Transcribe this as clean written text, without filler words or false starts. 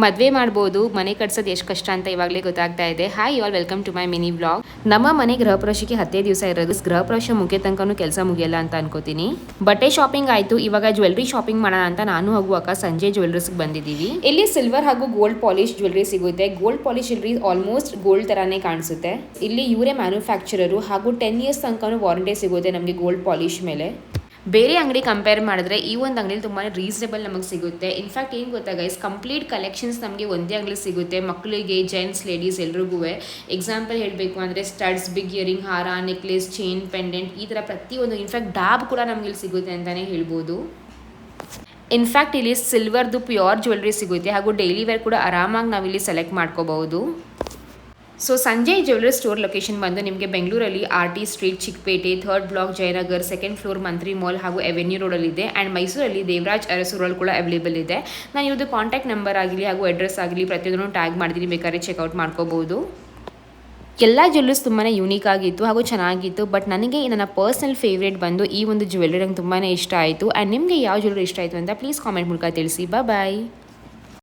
ಮದುವೆ ಮಾಡ್ಬೋದು, ಮನೆ ಕಟ್ಸೋದು ಎಷ್ಟು ಕಷ್ಟ ಅಂತ ಇವಾಗಲೇ ಗೊತ್ತಾಗ್ತಾ ಇದೆ. Hi all, welcome to my mini blog. ನಮ್ಮ ಮನೆ ಗೃಹ ಪ್ರವೇಶಕ್ಕೆ 10 ದಿವಸ ಇರೋದು. ಗೃಹ ಪ್ರವೇಶ ಮುಗಿಯ ತನಕನೂ ಕೆಲಸ ಮುಗಿಯಲ್ಲ ಅಂತ ಅನ್ಕೋತೀನಿ. ಬಟ್ಟೆ ಶಾಪಿಂಗ್ ಆಯ್ತು, ಇವಾಗ ಜ್ಯುವೆಲ್ರಿ ಶಾಪಿಂಗ್ ಮಾಡೋಣ ಅಂತ ನಾನು ಹಾಗೂ ಅಕ್ಕ ಸಂಜೆ ಜ್ಯುವೆಲ್ಲರ್ಸ್ಗೆ ಬಂದಿದ್ದೀವಿ. ಇಲ್ಲಿ ಸಿಲ್ವರ್ ಹಾಗೂ ಗೋಲ್ಡ್ ಪಾಲಿಶ್ ಜ್ಯುವೆಲ್ರಿ ಸಿಗುತ್ತೆ. Gold polish jewellery almost gold ತರಾನೇ ಕಾಣಿಸುತ್ತೆ. ಇಲ್ಲಿ ಇವರೇ ಮ್ಯಾನುಫ್ಯಾಕ್ಚರರು ಹಾಗೂ 10 ಇಯರ್ಸ್ ತನಕನೂ ವಾರಂಟಿ ಸಿಗುತ್ತೆ ನಮಗೆ ಗೋಲ್ಡ್ ಪಾಲಿಶ್ ಮೇಲೆ. ಬೇರೆ ಅಂಗಡಿ ಕಂಪೇರ್ ಮಾಡಿದ್ರೆ ಈ ಒಂದು ಅಂಗಡಿಲಿ ತುಂಬಾ ರೀಸನೇಬಲ್ ನಮಗೆ ಸಿಗುತ್ತೆ. ಇನ್ಫ್ಯಾಕ್ಟ್ ಏನು ಗೊತ್ತಾ ಗೈಸ್, ಕಂಪ್ಲೀಟ್ ಕಲೆಕ್ಷನ್ಸ್ ನಮಗೆ ಒಂದೇ ಅಂಗಡಿ ಸಿಗುತ್ತೆ. ಮಕ್ಕಳಿಗೆ, ಜೆಂಟ್ಸ್, ಲೇಡೀಸ್ ಎಲ್ರಿಗೂ. ಎಕ್ಸಾಂಪಲ್ ಹೇಳಬೇಕು ಅಂದರೆ ಸ್ಟಡ್ಸ್, ಬಿಗ್ ಇಯರಿಂಗ್, ಹಾರ, ನೆಕ್ಲೆಸ್, ಚೈನ್, ಪೆಂಡೆಂಟ್, ಈ ಥರ ಪ್ರತಿಯೊಂದು. ಇನ್ಫ್ಯಾಕ್ಟ್ ಡಾಬ್ ಕೂಡ ನಮ್ಗೆ ಇಲ್ಲಿ ಸಿಗುತ್ತೆ ಅಂತಲೇ ಹೇಳ್ಬೋದು. ಇನ್ಫ್ಯಾಕ್ಟ್ ಇಲ್ಲಿ ಸಿಲ್ವರ್ದು ಪ್ಯೂರ್ ಜ್ಯುವೆಲ್ರಿ ಸಿಗುತ್ತೆ ಹಾಗೂ ಡೈಲಿ ವೇರ್ ಕೂಡ ಆರಾಮಾಗಿ ನಾವಿಲ್ಲಿ ಸೆಲೆಕ್ಟ್ ಮಾಡ್ಕೋಬಹುದು. So Sanjay jewellery store location ಬಂದು ನಿಮಗೆ ಬೆಂಗಳೂರಲ್ಲಿ RT street, Chickpet, 3rd block, Jayanagar, 2nd floor, Mantri mall ಹಾಗೂ ಅವೆನ್ಯೂ ರೋಡಲ್ಲಿದೆ. ಆ್ಯಂಡ್ ಮೈಸೂರಲ್ಲಿ ದೇವರಾಜ್ ಅರಸು ರೋಡ್ ಕೂಡ ಅವೈಲೇಬಲ್ ಇದೆ. ನಾನು ಇವ್ರದ್ದು ಕಾಂಟ್ಯಾಕ್ಟ್ ನಂಬರ್ ಆಗಲಿ ಹಾಗೂ ಅಡ್ರೆಸ್ ಆಗಲಿ ಪ್ರತಿಯೊಂದನ್ನು ಟ್ಯಾಗ್ ಮಾಡಿದ್ದೀನಿ, ಬೇಕಾದ್ರೆ ಚೆಕ್ಔಟ್ ಮಾಡ್ಕೋಬಹುದು. ಎಲ್ಲ ಜ್ಯುವೆಲ್ಲರ್ಸ್ ತುಂಬಾ ಯೂನಿಕ್ ಆಗಿತ್ತು ಹಾಗೂ ಚೆನ್ನಾಗಿತ್ತು. ಬಟ್ ನನಗೆ ನನ್ನ ಪರ್ಸನಲ್ ಫೇವ್ರೇಟ್ ಬಂದು ಈ ಒಂದು ಜ್ಯುವೆಲ್ಲರಿ ನಂಗೆ ತುಂಬಾ ಇಷ್ಟ ಆಯಿತು. ಆ್ಯಂಡ್ ನಿಮಗೆ ಯಾವ ಜ್ಯುವೆಲ್ಲರಿ ಇಷ್ಟ ಆಯಿತು ಅಂತ ಪ್ಲೀಸ್ ಕಾಮೆಂಟ್ ಮೂಲಕ ತಿಳಿಸಿ. ಬಾಯ್.